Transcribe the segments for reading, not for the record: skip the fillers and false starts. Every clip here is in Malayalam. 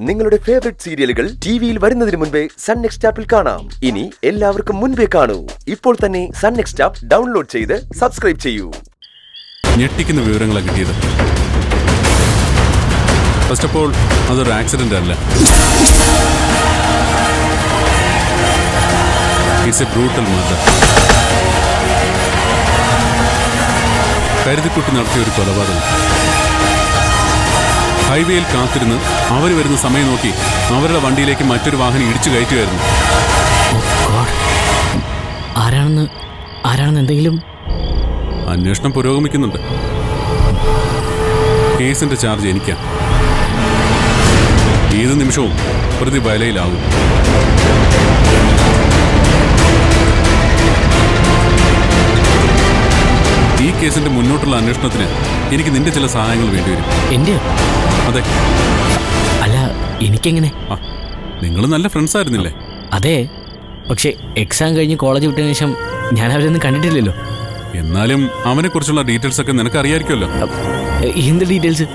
നിങ്ങളുടെ ഫേവറേറ്റ് സീരിയലുകൾ ടിവിയിൽ വരുന്നതിന് മുൻപേ സൺ നെക്സ്റ്റ് ആപ്പിൽ കാണാം. ഇനി എല്ലാവർക്കും മുൻപേ കാണൂ. ഇപ്പോൾ തന്നെ സൺ നെക്സ്റ്റ് ആപ്പ് ഡൗൺലോഡ് ചെയ്ത് സബ്സ്ക്രൈബ് ചെയ്യൂ. ഞെട്ടിക്കുന്ന വിവരങ്ങളാണ് കിട്ടിയത്. ഫസ്റ്റ് ഓഫ് ഓൾ അതൊരു ആക്സിഡന്റ് അല്ല. It's a brutal murder. കരുതിക്കുട്ടി നടത്തിയ ഒരു കൊലപാതകം. ഹൈവേയിൽ കാത്തിരുന്ന് അവർ വരുന്ന സമയം നോക്കി അവരുടെ വണ്ടിയിലേക്ക് മറ്റൊരു വാഹനം ഇടിച്ചു കയറ്റുമായിരുന്നു. ആരാണെന്ന് എന്തെങ്കിലും? അന്വേഷണം പുരോഗമിക്കുന്നുണ്ട്. കേസിന്റെ ചാർജ് എനിക്കാ. ഏത് നിമിഷവും പ്രതി വലയിലാവും. ഈ കേസിന്റെ മുന്നോട്ടുള്ള അന്വേഷണത്തിന് എനിക്ക് നിന്റെ ചില സഹായങ്ങൾ വേണ്ടിവരും. എന്റെ? അതെ. അല്ല, എനിക്കെങ്ങനെ? നിങ്ങൾ നല്ല ഫ്രണ്ട്സ് ആയിരുന്നില്ലേ? അതെ, പക്ഷെ എക്സാം കഴിഞ്ഞ് കോളേജ് വിട്ടതിന് ശേഷം ഞാൻ അവരൊന്നും കണ്ടിട്ടില്ലല്ലോ. എന്നാലും അവനെ കുറിച്ചുള്ള ഡീറ്റെയിൽസ് ഒക്കെ നിനക്ക് അറിയാമായിരിക്കുമല്ലോ. എന്ത് ഡീറ്റെയിൽസ്?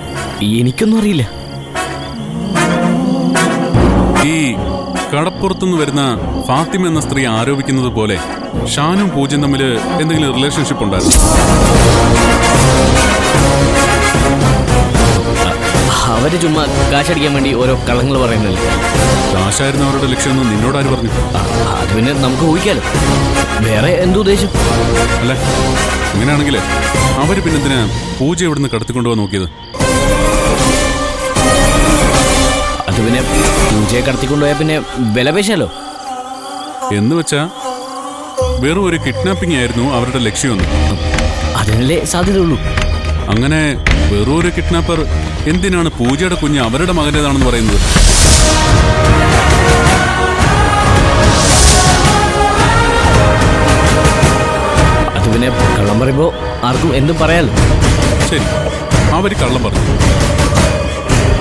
എനിക്കൊന്നും അറിയില്ല. ഈ കടപ്പുറത്തുനിന്ന് വരുന്ന ഫാത്തിമ എന്ന സ്ത്രീ ആരോപിക്കുന്നത് പോലെ ഷാനും പൂജയും തമ്മിൽ എന്തെങ്കിലും റിലേഷൻഷിപ്പ് ഉണ്ടായിരുന്നു? അവര് ചുമ്മാ കാശടിക്കാൻ വേണ്ടി ഓരോ കള്ളങ്ങൾ പറയുന്നില്ലേ? കാശായിരുന്നു അവരുടെ ലക്ഷ്യമെന്ന് നിന്നോടാര് പറഞ്ഞു? അത് പിന്നെ നമുക്ക് ഊഹിക്കാലോ. വേറെ എന്തു ഉദ്ദേശം? അല്ല, അങ്ങനെയാണെങ്കിൽ അവര് പിന്നെന്തിനാ പൂജ ഇവിടുന്ന് കടത്തിക്കൊണ്ടുപോകാൻ നോക്കിയത്? അത് പിന്നെ പൂജയെ കടത്തിക്കൊണ്ടുപോയാൽ പിന്നെ വിലപേശാലോ. എന്ന് വെച്ചാ വെറും ഒരു കിഡ്നാപ്പിംഗ് ആയിരുന്നു അവരുടെ ലക്ഷ്യമെന്ന്? അതിനല്ലേ സാധ്യതയുള്ളൂ. അങ്ങനെ വെറും ഒരു കിഡ്നാപ്പർ എന്തിനാണ് പൂജയുടെ കുഞ്ഞ് അവരുടെ മകൻ്റെതാണെന്ന് പറയുന്നത്? അത് പിന്നെ കള്ളം പറയുമ്പോ ആർക്കും എന്തും പറയാലോ. ശരി, അവര് കള്ളം പറഞ്ഞു.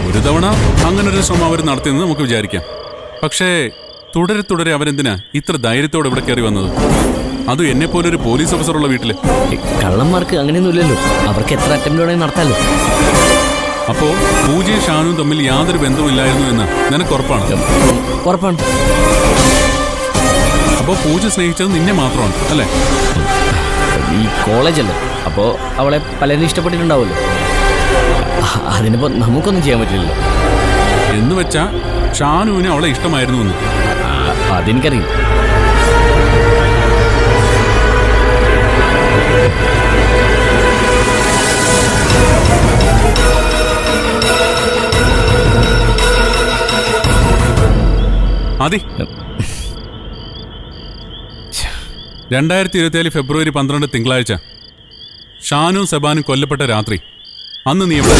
ഒരു തവണ അങ്ങനൊരു ശ്രമം അവർ നടത്തിയെന്ന് നമുക്ക് വിചാരിക്കാം. പക്ഷേ തുടരെ അവരെന്തിനാ ഇത്ര ധൈര്യത്തോടെ ഇവിടെ കയറി വന്നത്? അതും എന്നെ പോലെ ഒരു പോലീസ് ഓഫീസറുള്ള വീട്ടില്. കള്ളന്മാർക്ക് അങ്ങനെയൊന്നും ഇല്ലല്ലോ. അവർക്ക് എത്ര അറ്റംപ്റ്റ് വേണമെങ്കിൽ നടത്താലോ. അപ്പോ പൂജയും ഷാനും തമ്മിൽ യാതൊരു ബന്ധവുമില്ലായിരുന്നു എന്ന് നിനക്ക് ഉറപ്പാണ്? ഉറപ്പാണ്. അപ്പോ പൂജ സ്നേഹിച്ചത് നിന്നെ മാത്രമാണ് അല്ലേ? ഈ കോളേജല്ലേ, അപ്പോ അവളെ പലരും ഇഷ്ടപ്പെട്ടിട്ടുണ്ടാവുമല്ലോ. അതിനിപ്പോ നമുക്കൊന്നും ചെയ്യാൻ പറ്റില്ലല്ലോ. എന്ന് വെച്ചാ ഷാനുവിന് അവളെ ഇഷ്ടമായിരുന്നു എന്ന്? അതെനിക്കറിയില്ല. അതെ, 2024 ഫെബ്രുവരി 12 തിങ്കളാഴ്ച ഷാനും സെബാനും കൊല്ലപ്പെട്ട രാത്രി. അന്ന് നീ എവിടെ?